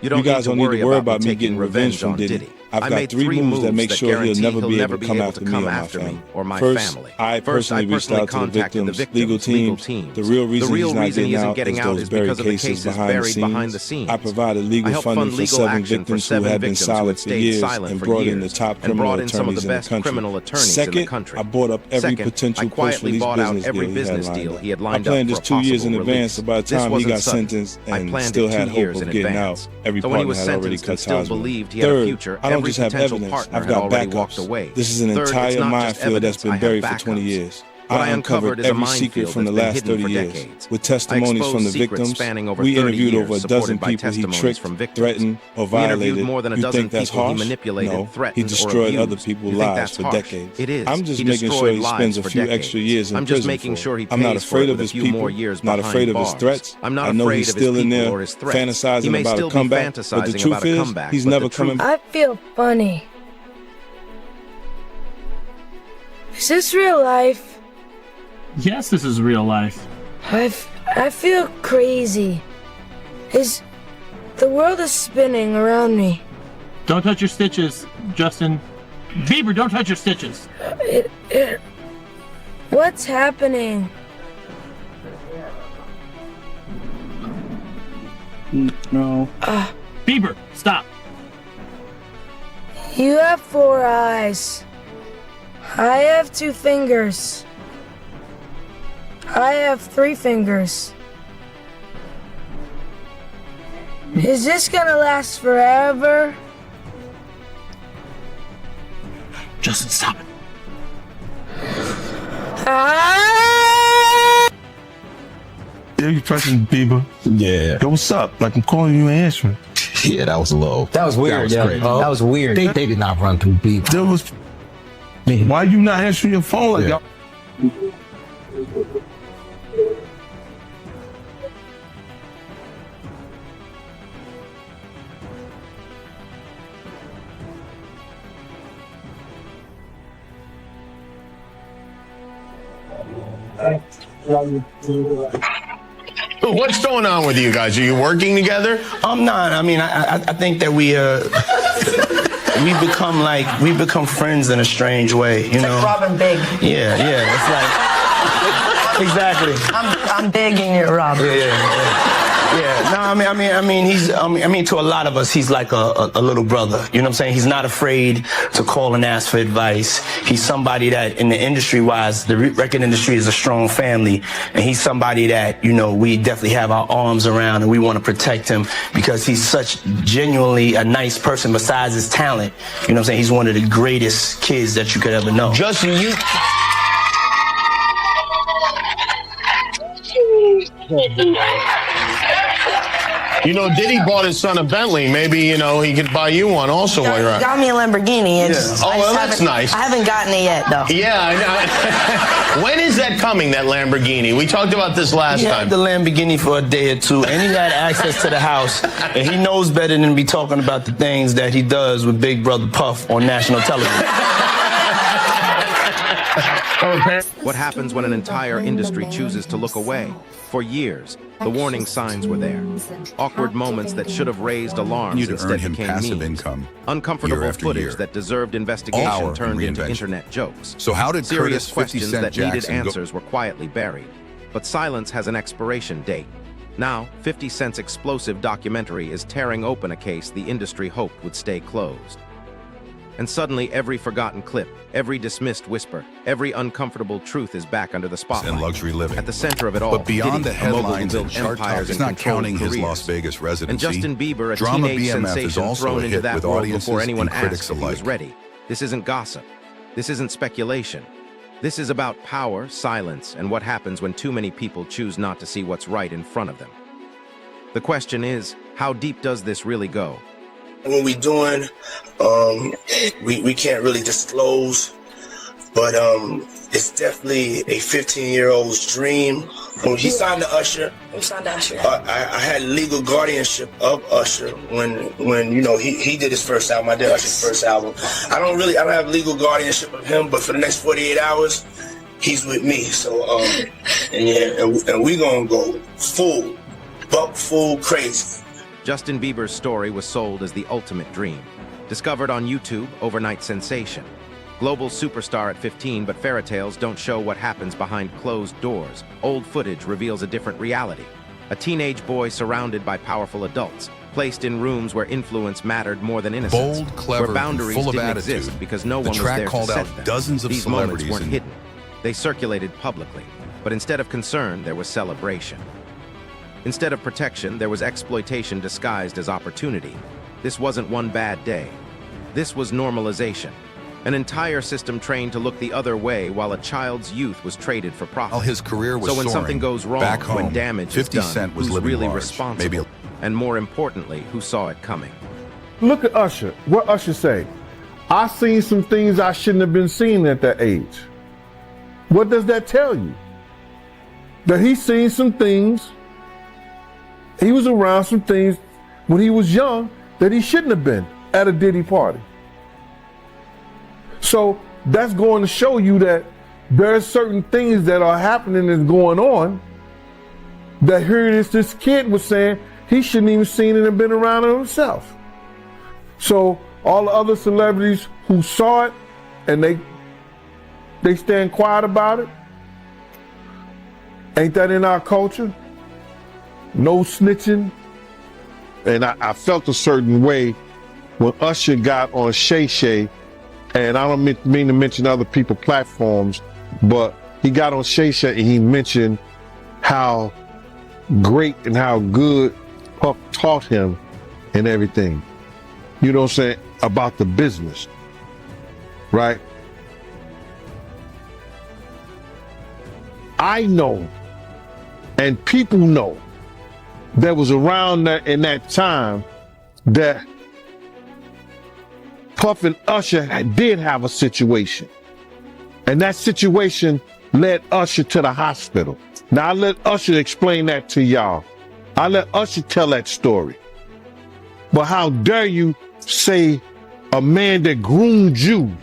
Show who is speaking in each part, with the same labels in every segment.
Speaker 1: You guys don't need to worry about me getting revenge from Diddy. I've got 3 moves that make sure he'll never be able to come after me or my family. First, I personally reached out to the victim's legal teams. The real reason he's not getting out is those buried cases behind the scenes. I provided legal funding for 7 victims who had been silent for years and brought in the top criminal attorneys in the country. Second, I bought up every potential post-release business deal he had lined up. I planned this 2 years in advance, so by the time he got sentenced and still had hope of getting out, every partner had already cut ties with him. Third, I don't just have evidence, I've got backups. This is an entire minefield that's been buried for 20 years. I uncovered every secret from the last 30 years. With testimonies from the victims, we interviewed over a dozen people he tricked, threatened, or violated. You think that's harsh? No, he destroyed other people's lives for decades. I'm just making sure he spends a few extra years in prison for it. I'm not afraid of his people, not afraid of his threats. I know he's still in there fantasizing about a comeback, but the truth is, he's never coming back.
Speaker 2: I feel funny. Is this real life?
Speaker 3: Yes, this is real life.
Speaker 2: I feel crazy. The world is spinning around me.
Speaker 3: Don't touch your stitches, Justin. Bieber, don't touch your stitches.
Speaker 2: What's happening?
Speaker 3: No. Bieber, stop.
Speaker 2: You have 4 eyes. I have 2 fingers. I have 3 fingers. Is this gonna last forever?
Speaker 3: Justin, stop it.
Speaker 2: Ah!
Speaker 4: Yeah, you pressing Bieber?
Speaker 5: Yeah.
Speaker 4: Yo, what's up? Like, I'm calling you and answering.
Speaker 5: Yeah, that was low.
Speaker 6: That was weird, That was weird. They did not run through Bieber.
Speaker 4: There was... Why you not answering your phone like y'all?
Speaker 7: What's going on with you guys? Are you working together?
Speaker 8: I'm not. I mean, I think that we become friends in a strange way, you know.
Speaker 9: Like Robin Big.
Speaker 8: Yeah. It's like exactly.
Speaker 9: I'm big and you're Robin.
Speaker 8: Yeah. No, I mean, to a lot of us, he's like a little brother. You know what I'm saying? He's not afraid to call and ask for advice. He's somebody that, in the industry-wise, the record industry is a strong family, and he's somebody that, you know, we definitely have our arms around, and we want to protect him because he's such genuinely a nice person. Besides his talent, you know what I'm saying? He's one of the greatest kids that you could ever know.
Speaker 7: Justin, You know, Diddy bought his son a Bentley. Maybe, you know, he could buy you one also while you're out.
Speaker 9: Got me a Lamborghini.
Speaker 7: Oh, well, that's nice.
Speaker 9: I haven't gotten it yet, though.
Speaker 7: Yeah, I know. When is that coming, that Lamborghini? We talked about this last time.
Speaker 8: He had the Lamborghini for a day or two, and he had access to the house, and he knows better than to be talking about the things that he does with Big Brother Puff on national television.
Speaker 1: What happens when an entire industry chooses to look away? For years, the warning signs were there. Awkward moments that should have raised alarms instead became memes. Uncomfortable footage that deserved investigation turned into internet jokes.
Speaker 10: So how did
Speaker 1: serious
Speaker 10: Curtis 50
Speaker 1: questions
Speaker 10: Cent
Speaker 1: that needed
Speaker 10: Jackson
Speaker 1: answers were quietly buried? But silence has an expiration date. Now, 50 Cent's explosive documentary is tearing open a case the industry hoped would stay closed. And suddenly, every forgotten clip, every dismissed whisper, every uncomfortable truth is back under the spotlight.
Speaker 10: And luxury living.
Speaker 1: At the center of it all,
Speaker 10: But beyond
Speaker 1: Diddy,
Speaker 10: the headlines and chart
Speaker 1: empires
Speaker 10: tops,
Speaker 1: and
Speaker 10: not counting his
Speaker 1: careers.
Speaker 10: Las Vegas residency,
Speaker 1: And Justin Bieber, a
Speaker 10: Drama
Speaker 1: teenage
Speaker 10: BMF
Speaker 1: sensation
Speaker 10: is also
Speaker 1: thrown
Speaker 10: a
Speaker 1: into
Speaker 10: hit
Speaker 1: that
Speaker 10: with
Speaker 1: world
Speaker 10: audiences
Speaker 1: before anyone
Speaker 10: and critics
Speaker 1: asked if he was
Speaker 10: alike.
Speaker 1: ready. This isn't gossip. This isn't speculation. This is about power, silence, and what happens when too many people choose not to see what's right in front of them. The question is, how deep does this really go?
Speaker 8: What we doing, we can't really disclose, but it's definitely a 15-year-old's dream. When he signed to Usher, I had legal guardianship of Usher when you know he did his first album. I did Usher's first album. I don't have legal guardianship of him, but for the next 48 hours, he's with me. So and we gonna go full crazy.
Speaker 11: Justin Bieber's story was sold as the ultimate dream. Discovered on YouTube, overnight sensation. Global superstar at 15, but fairy tales don't show what happens behind closed doors. Old footage reveals a different reality. A teenage boy surrounded by powerful adults, placed in rooms where influence mattered more than innocence.
Speaker 10: Bold, clever,
Speaker 11: where boundaries
Speaker 10: full of
Speaker 11: didn't
Speaker 10: attitude.
Speaker 11: exist because no
Speaker 10: The
Speaker 11: one was
Speaker 10: track
Speaker 11: there
Speaker 10: called
Speaker 11: to set
Speaker 10: out
Speaker 11: them.
Speaker 10: dozens of
Speaker 11: These moments
Speaker 10: celebrities
Speaker 11: weren't
Speaker 10: and-
Speaker 11: hidden. They circulated publicly, but instead of concern, there was celebration. Instead of protection, there was exploitation disguised as opportunity. This wasn't one bad day. This was normalization. An entire system trained to look the other way while a child's youth was traded for profit.
Speaker 10: While his career was
Speaker 11: So when
Speaker 10: soaring,
Speaker 11: something goes wrong,
Speaker 10: back home,
Speaker 11: when damage
Speaker 10: 50
Speaker 11: is done,
Speaker 10: Cent was
Speaker 11: who's
Speaker 10: living
Speaker 11: really
Speaker 10: large,
Speaker 11: responsible?
Speaker 10: maybe
Speaker 11: And more importantly, who saw it coming?
Speaker 4: Look at Usher. What Usher say? I seen some things I shouldn't have been seeing at that age. What does that tell you? That he's seen some things, he was around some things when he was young that he shouldn't have been at a Diddy party. So that's going to show you that there are certain things that are happening and going on that here it is, this kid was saying he shouldn't even seen it and been around it himself. So all the other celebrities who saw it and they stand quiet about it. Ain't that in our culture? No snitching. And I felt a certain way when Usher got on Shay Shay, and I don't mean to mention other people's platforms, but he got on Shay Shay and he mentioned how great and how good Puff taught him and everything. You know what I'm saying? About the business, right? I know, and people know, that was around that in that time that Puff and Usher did have a situation. And that situation led Usher to the hospital. Now I let Usher explain that to y'all. I let Usher tell that story. But how dare you say a man that groomed you,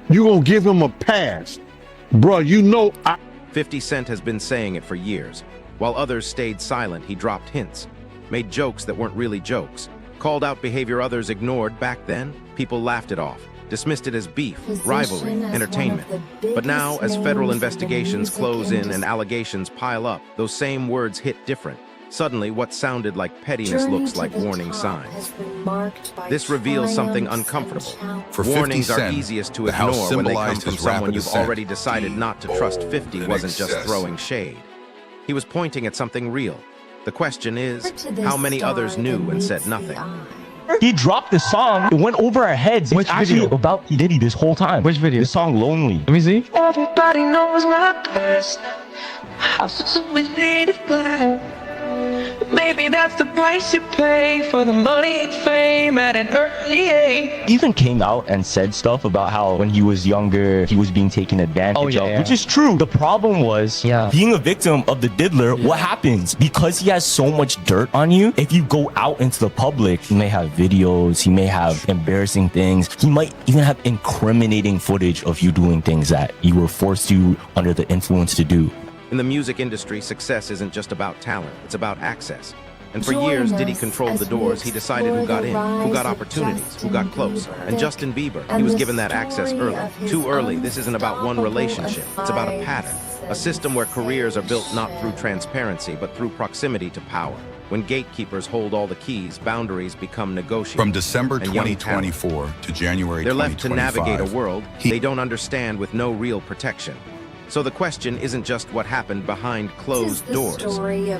Speaker 4: you gonna give him a pass? Bruh, you know
Speaker 11: 50 Cent has been saying it for years. While others stayed silent, he dropped hints, made jokes that weren't really jokes, called out behavior others ignored back then. People laughed it off, dismissed it as beef, rivalry, entertainment. But now, as federal investigations close in and allegations pile up, those same words hit different. Suddenly, what sounded like pettiness looks like warning signs. This reveals something uncomfortable.
Speaker 10: For 50
Speaker 11: Warnings are
Speaker 10: Cent,
Speaker 11: easiest to
Speaker 10: the house
Speaker 11: ignore when they come
Speaker 10: symbolized
Speaker 11: from
Speaker 10: his
Speaker 11: someone
Speaker 10: rapid
Speaker 11: you've
Speaker 10: ascent.
Speaker 11: already decided not to trust. 50
Speaker 10: and
Speaker 11: wasn't just
Speaker 10: excess.
Speaker 11: throwing shade. He was pointing at something real. The question is, how many others knew and said nothing?
Speaker 12: He dropped the song. It went over our heads.
Speaker 6: Which
Speaker 12: it's actually
Speaker 6: video?
Speaker 12: about Diddy this whole time.
Speaker 6: Which video?
Speaker 12: The song Lonely.
Speaker 6: Let me see.
Speaker 13: Everybody knows my best. Houses always made of glass. Maybe that's the price you pay for the money and fame at an early age.
Speaker 12: He even came out and said stuff about how when he was younger, he was being taken advantage of, which is true. The problem was being a victim of the diddler. What happens? Because he has so much dirt on you, if you go out into the public, he may have videos, he may have embarrassing things, he might even have incriminating footage of you doing things that you were forced to under the influence to do.
Speaker 11: In the music industry, success isn't just about talent, it's about access. And for years, Diddy controlled the doors. He decided who got in, who got opportunities, who got close. And Justin Bieber, he was given that access early. Too early. This isn't about one relationship. It's about a pattern. A system where careers are built not through transparency, but through proximity to power. When gatekeepers hold all the keys, boundaries become negotiable.
Speaker 10: From December 2024 to January 2025,
Speaker 11: they're left to navigate a world they don't understand with no real protection. So the question isn't just what happened behind closed doors.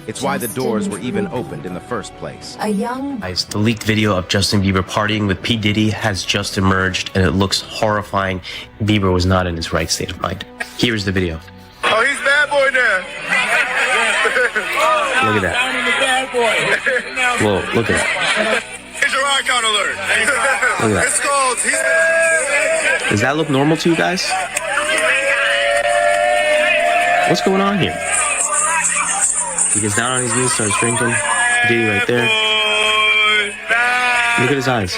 Speaker 11: It's why the doors were even opened in the first place.
Speaker 14: Guys, the leaked video of Justin Bieber partying with P. Diddy has just emerged, and it looks horrifying. Bieber was not in his right state of mind. Here's the video.
Speaker 15: Oh, he's bad boy now.
Speaker 14: Look at that. Whoa, look at that.
Speaker 15: Here's your icon alert.
Speaker 14: Look at that.
Speaker 15: It's called,
Speaker 14: Does that look normal to you guys? What's going on here? He gets down on his knees, starts drinking. Diddy right there. Look at his eyes.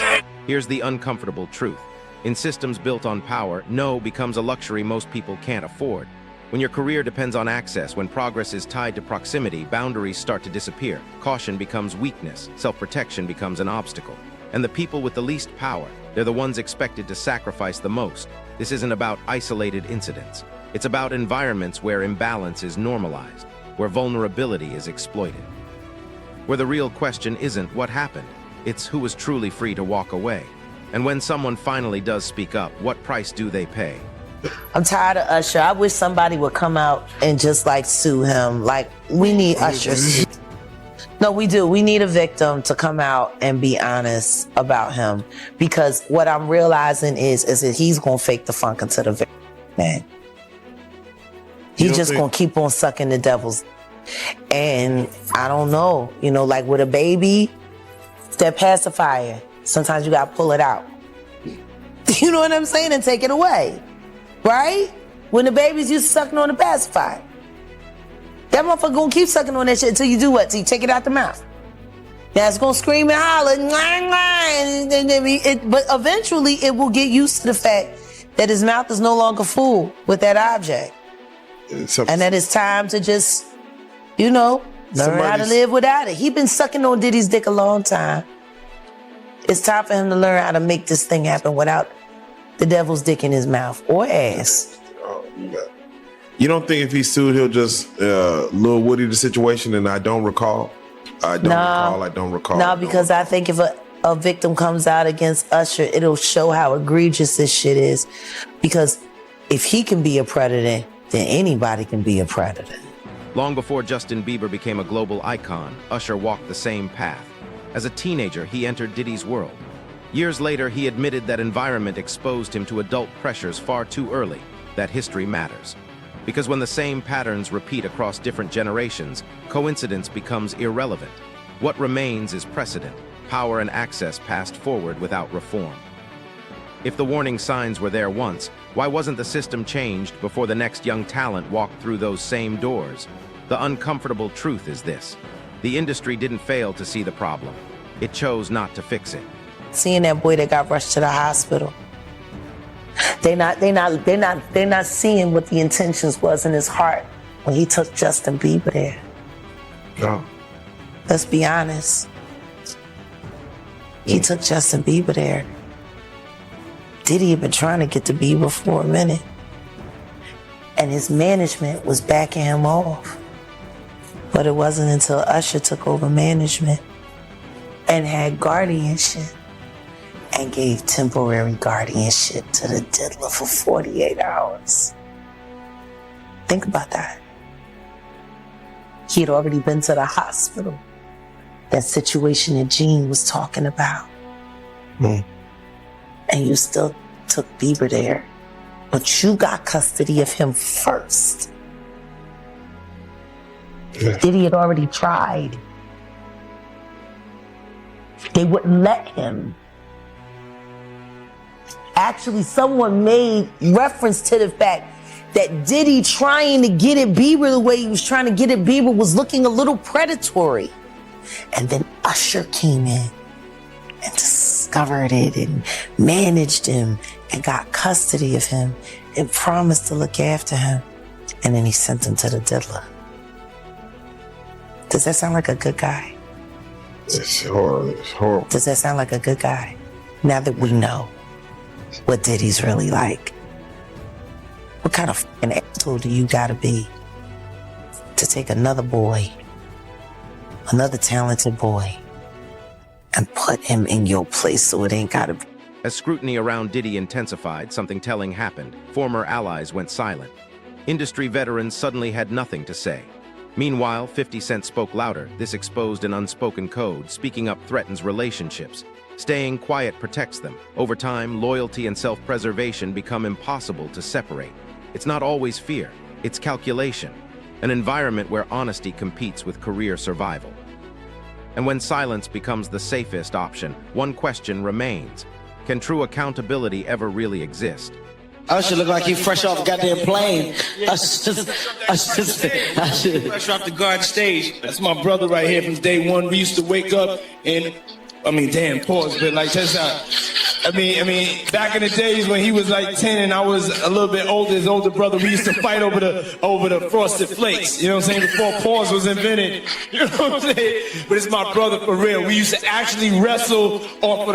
Speaker 11: Here's the uncomfortable truth. In systems built on power, no becomes a luxury most people can't afford. When your career depends on access, when progress is tied to proximity, boundaries start to disappear. Caution becomes weakness. Self-protection becomes an obstacle. And the people with the least power, they're the ones expected to sacrifice the most. This isn't about isolated incidents. It's about environments where imbalance is normalized, where vulnerability is exploited. Where the real question isn't what happened, it's who was truly free to walk away. And when someone finally does speak up, what price do they pay?
Speaker 9: I'm tired of Usher. I wish somebody would come out and just like sue him. Like, we need Usher. No, we do. We need a victim to come out and be honest about him. Because what I'm realizing is that he's going to fake the funk into the victim, man. He's just going to keep on sucking the devil's. And I don't know, you know, like with a baby, that pacifier, sometimes you got to pull it out. You know what I'm saying? And take it away. Right? When the babies used to sucking on the pacifier. That motherfucker gonna keep sucking on that shit until you do what? Till you take it out the mouth. Now it's gonna scream and holler, but eventually it will get used to the fact that his mouth is no longer full with that object. And that it's time to just, you know, learn how to live without it. He been sucking on Diddy's dick a long time. It's time for him to learn how to make this thing happen without the devil's dick in his mouth or ass.
Speaker 16: You don't think if he sued, he'll just Lil Woody the situation and I don't recall? I don't recall.
Speaker 9: No, because I think if a victim comes out against Usher, it'll show how egregious this shit is. Because if he can be a predator, then anybody can be a predator.
Speaker 11: Long before Justin Bieber became a global icon, Usher walked the same path. As a teenager, he entered Diddy's world. Years later, he admitted that environment exposed him to adult pressures far too early, that history matters. Because when the same patterns repeat across different generations, coincidence becomes irrelevant. What remains is precedent, power and access passed forward without reform. If the warning signs were there once, why wasn't the system changed before the next young talent walked through those same doors? The uncomfortable truth is this: the industry didn't fail to see the problem. It chose not to fix it.
Speaker 9: Seeing that boy that got rushed to the hospital, they're not seeing what the intentions was in his heart when he took Justin Bieber there.
Speaker 16: No.
Speaker 9: Let's be honest. He took Justin Bieber there. Diddy had been trying to get to Bieber for a minute, and his management was backing him off. But it wasn't until Usher took over management and had guardianship and gave temporary guardianship to the diddler for 48 hours. Think about that. He had already been to the hospital. That situation that Gene was talking about. And you still took Bieber there. But you got custody of him first. Diddy had already tried. They wouldn't let him. Actually, someone made reference to the fact that Diddy trying to get at Bieber the way he was trying to get at Bieber was looking a little predatory. And then Usher came in and discovered it and managed him and got custody of him and promised to look after him. And then he sent him to the diddler. Does that sound like a good guy?
Speaker 16: It's horrible. It's horrible.
Speaker 9: Does that sound like a good guy? Now that we know what Diddy's really like. What kind of fucking asshole do you gotta be to take another boy, another talented boy, and put him in your place so it ain't gotta be?
Speaker 11: As scrutiny around Diddy intensified, something telling happened. Former allies went silent. Industry veterans suddenly had nothing to say. Meanwhile, 50 Cent spoke louder. This exposed an unspoken code. Speaking up threatens relationships. Staying quiet protects them. Over time, loyalty and self-preservation become impossible to separate. It's not always fear, it's calculation. An environment where honesty competes with career survival. And when silence becomes the safest option, one question remains. Can true accountability ever really exist?
Speaker 8: Usher look like he fresh off a goddamn plane. Usher fresh off the guard stage. That's my brother right here from day one. We used to wake up and, damn, pause, but like, check this out.
Speaker 17: I mean, back in the days when he was like 10 and I was a little bit older, his older brother, we used to fight over the Frosted Flakes. You know what I'm saying? Before pause was invented. You know what I'm saying? But it's my brother for real. We used to actually wrestle off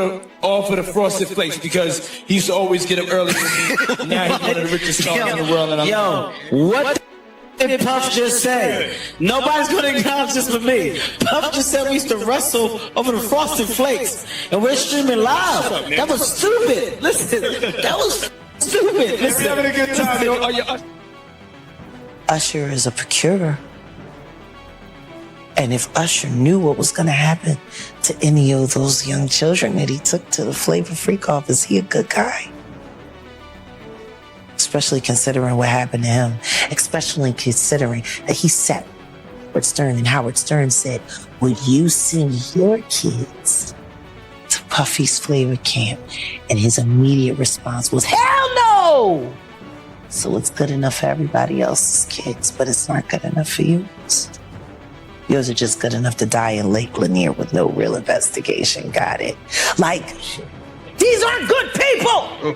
Speaker 17: of the Frosted Flakes because he used to always get up early with me. Now he's one of the richest stars in the world. And
Speaker 8: What did Puff just say? Nobody's gonna acknowledge this but me. Puff just said we used to wrestle over the Frosted Flakes, and we're streaming live. That was stupid. Listen, that was stupid. Listen,
Speaker 17: having a good time.
Speaker 9: Usher is a procurer. And if Usher knew what was gonna happen to any of those young children that he took to the Flavor Freak office, he a good guy. Especially considering what happened to him, especially considering that he sat Howard Stern and Howard Stern said, would you send your kids to Puffy's Flavor Camp? And his immediate response was, hell no! So it's good enough for everybody else's kids, but it's not good enough for yours. Yours are just good enough to die in Lake Lanier with no real investigation. Got it? Like, these aren't good people!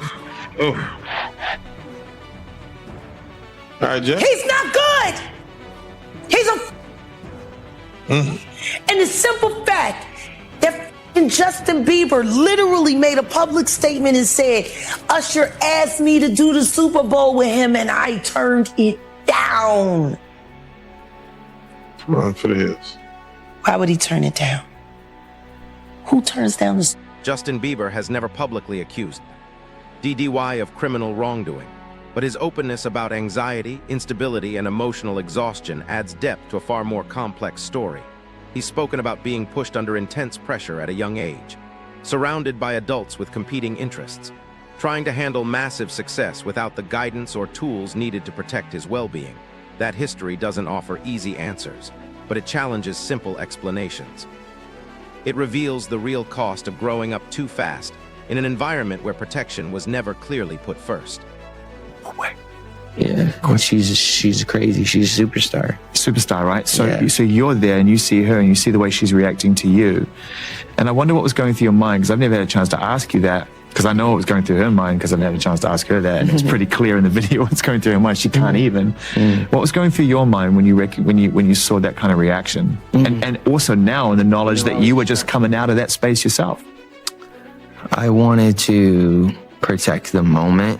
Speaker 16: All right, Jeff.
Speaker 9: He's not good! He's a... And the simple fact that Justin Bieber literally made a public statement and said, Usher asked me to do the Super Bowl with him and I turned it down.
Speaker 16: Run for the hills.
Speaker 9: Why would he turn it down? Who turns down the...
Speaker 11: Justin Bieber has never publicly accused DDY of criminal wrongdoing, but his openness about anxiety, instability, and emotional exhaustion adds depth to a far more complex story. He's spoken about being pushed under intense pressure at a young age, surrounded by adults with competing interests, trying to handle massive success without the guidance or tools needed to protect his well-being. That history doesn't offer easy answers, but it challenges simple explanations. It reveals the real cost of growing up too fast in an environment where protection was never clearly put first.
Speaker 18: Yeah, well, she's crazy. She's a superstar.
Speaker 19: Superstar, right? So, so you're there and you see her and you see the way she's reacting to you. And I wonder what was going through your mind, because I've never had a chance to ask you that, because I know what was going through her mind, because I've never had a chance to ask her that. And it's pretty clear in the video what's going through her mind. She can't even. What was going through your mind when you saw that kind of reaction? And also now in the knowledge that you were just coming out of that space yourself.
Speaker 18: I wanted to protect the moment.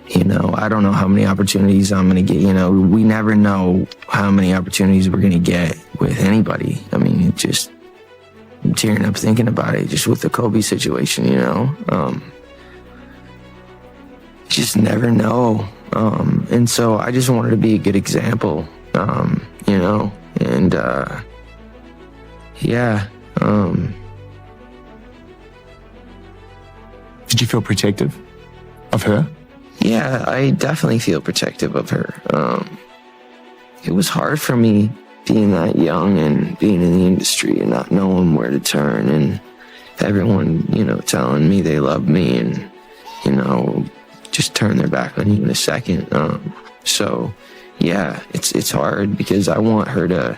Speaker 18: You know, I don't know how many opportunities I'm going to get. You know, we never know how many opportunities we're going to get with anybody. I mean, it just, I'm tearing up thinking about it, just with the Kobe situation, you know. Just never know. And so I just wanted to be a good example, you know, and yeah.
Speaker 19: Did you feel protective of her?
Speaker 18: Yeah, I definitely feel protective of her. It was hard for me being that young and being in the industry and not knowing where to turn, and everyone, you know, telling me they love me and, you know, just turn their back on you in a second. So yeah, it's hard because I want her to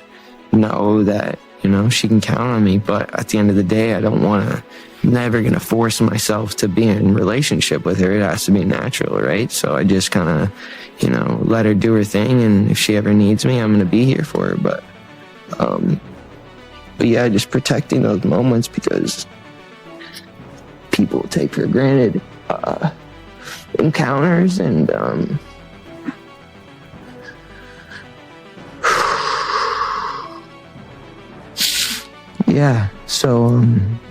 Speaker 18: know that, you know, she can count on me, but at the end of the day, I don't want to, never going to force myself to be in relationship with her. It has to be natural, right? So I just kind of, you know, let her do her thing, and if she ever needs me, I'm going to be here for her. But yeah, just protecting those moments, because people take for granted encounters, and yeah, so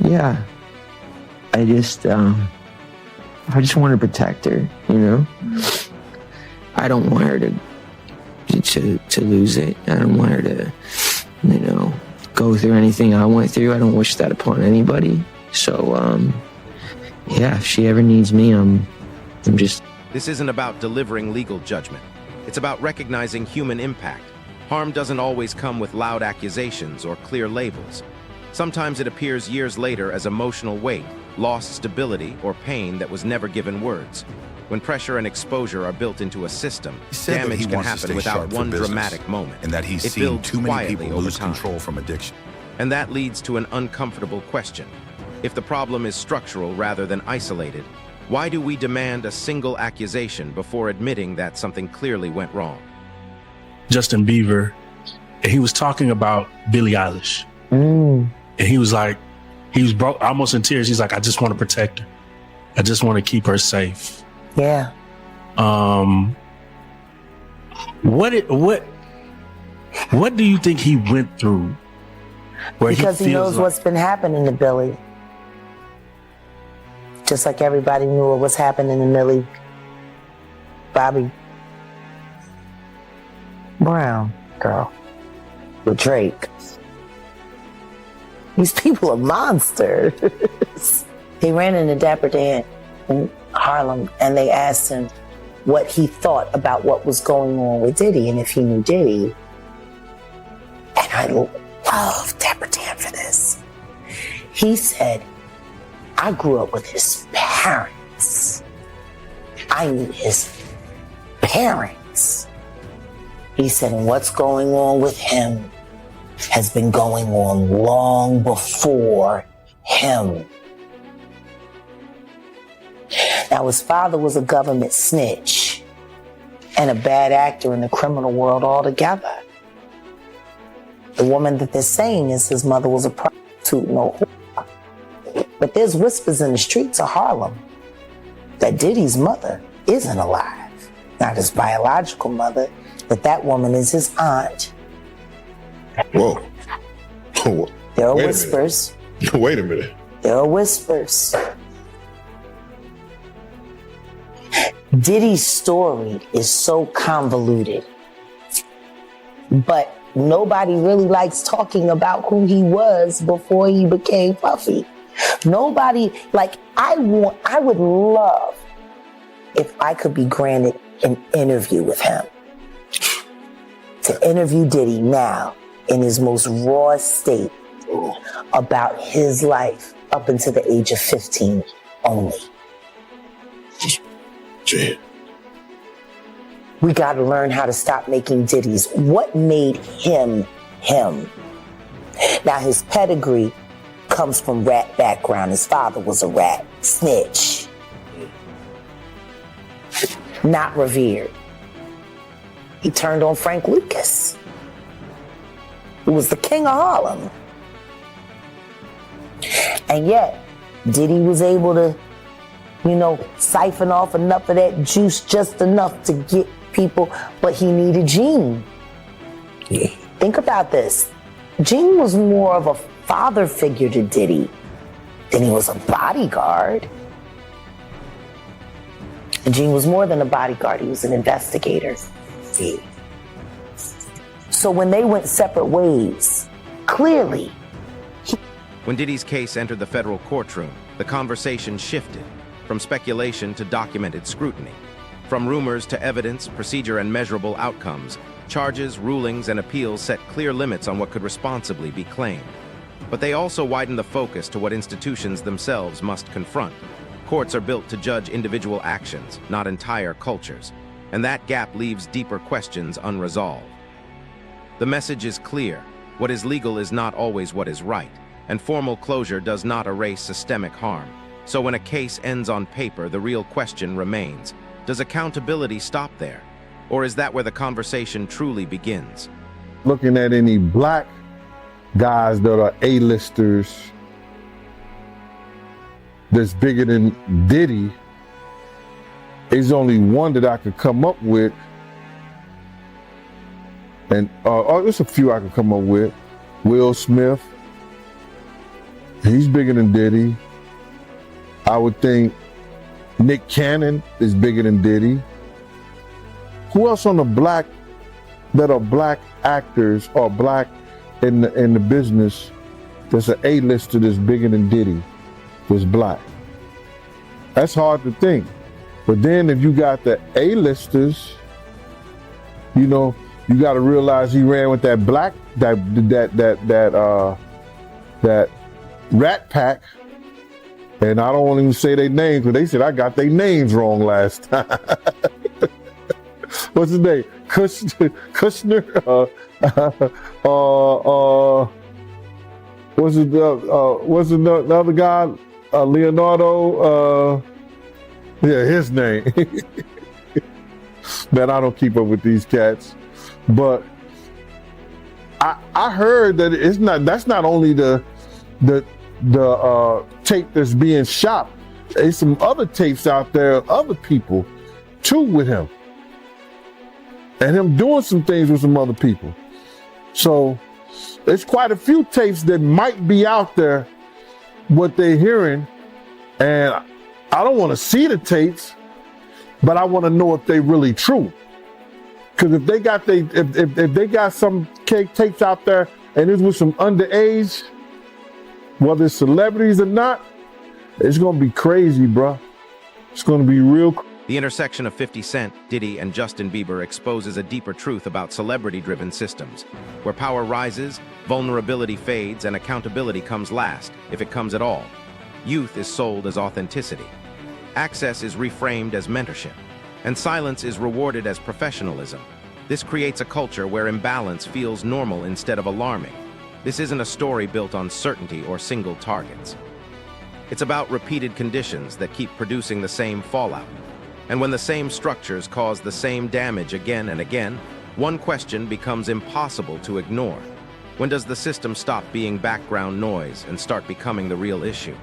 Speaker 18: yeah, I just want to protect her, you know. I don't want her to lose it. I don't want her to, you know, go through anything I went through. I don't wish that upon anybody. So yeah, if she ever needs me, I'm just...
Speaker 11: This isn't about delivering legal judgment. It's about recognizing human impact. Harm doesn't always come with loud accusations or clear labels. Sometimes it appears years later as emotional weight, lost stability, or pain that was never given words. When pressure and exposure are built into a system, damage can happen without one dramatic moment.
Speaker 10: And that he's seen too many people lose control from addiction.
Speaker 11: And that leads to an uncomfortable question. If the problem is structural rather than isolated, why do we demand a single accusation before admitting that something clearly went wrong?
Speaker 20: Justin Bieber, and he was talking about Billie Eilish. And he was like, he was broke, almost in tears. He's like, I just want to protect her. I just want to keep her safe.
Speaker 9: Yeah.
Speaker 20: What do you think he went through?
Speaker 9: Because he knows what's been happening to Billy. Just like everybody knew what was happening to Millie Bobby Brown girl with Drake. These people are monsters. He ran into Dapper Dan in Harlem and they asked him what he thought about what was going on with Diddy and if he knew Diddy. And I love Dapper Dan for this. He said, I grew up with his parents. I knew his parents. He said, and what's going on with him has been going on long before him. Now, his father was a government snitch and a bad actor in the criminal world altogether. The woman that they're saying is his mother was a prostitute, no whore. But there's whispers in the streets of Harlem that Diddy's mother isn't alive. Not his biological mother, but that woman is his aunt.
Speaker 4: Whoa.
Speaker 9: There are whispers.
Speaker 4: Wait a minute.
Speaker 9: There are whispers. Diddy's story is so convoluted, but nobody really likes talking about who he was before he became Puffy. Nobody, like, I would love if I could be granted an interview with him. To interview Diddy now in his most raw state about his life up until the age of 15 only. We got to learn how to stop making Diddies. What made him him? Now, his pedigree comes from rat background. His father was a rat, snitch. Not revered. He turned on Frank Lucas, who was the king of Harlem. And yet, Diddy was able to, siphon off enough of that juice, just enough to get people, but he needed Gene. Think about this. Gene was more of a father figure to Diddy than he was a bodyguard. And Gene was more than a bodyguard, he was an investigator. So when they went separate ways, clearly.
Speaker 11: When Diddy's case entered the federal courtroom, the conversation shifted from speculation to documented scrutiny. From rumors to evidence, procedure, and measurable outcomes, charges, rulings, and appeals set clear limits on what could responsibly be claimed. But they also widen the focus to what institutions themselves must confront. Courts are built to judge individual actions, not entire cultures, and that gap leaves deeper questions unresolved. The message is clear. What is legal is not always what is right, and formal closure does not erase systemic harm. So when a case ends on paper, the real question remains. Does accountability stop there? Or is that where the conversation truly begins?
Speaker 4: Looking at any black guys that are A-listers that's bigger than Diddy, there's only one that I could come up with. And there's a few I could come up with. Will Smith. He's bigger than Diddy. I would think Nick Cannon is bigger than Diddy. Who else on the black that are black actors or black in the business that's an A-lister that's bigger than Diddy was black? That's hard to think. But then if you got the A-listers, you got to realize he ran with that black that Rat Pack. And I don't want to even say their names, but they said I got their names wrong last time. What's his name? Kushner? what's the other guy? Leonardo. Yeah, his name. Man, I don't keep up with these cats, but I heard that that's not only the tape that's being shot. There's some other tapes out there of other people too with him, and him doing some things with some other people. So there's quite a few tapes that might be out there, what they're hearing, and I don't want to see the tapes, but I want to know if they really true. Because if they got some tapes out there and it's with some underage, whether it's celebrities or not, it's gonna be crazy, bro. It's gonna be real.
Speaker 11: The intersection of 50 Cent, Diddy, and Justin Bieber exposes a deeper truth about celebrity-driven systems. Where power rises, vulnerability fades, and accountability comes last, if it comes at all. Youth is sold as authenticity. Access is reframed as mentorship. And silence is rewarded as professionalism. This creates a culture where imbalance feels normal instead of alarming. This isn't a story built on certainty or single targets. It's about repeated conditions that keep producing the same fallout. And when the same structures cause the same damage again and again, one question becomes impossible to ignore. When does the system stop being background noise and start becoming the real issue?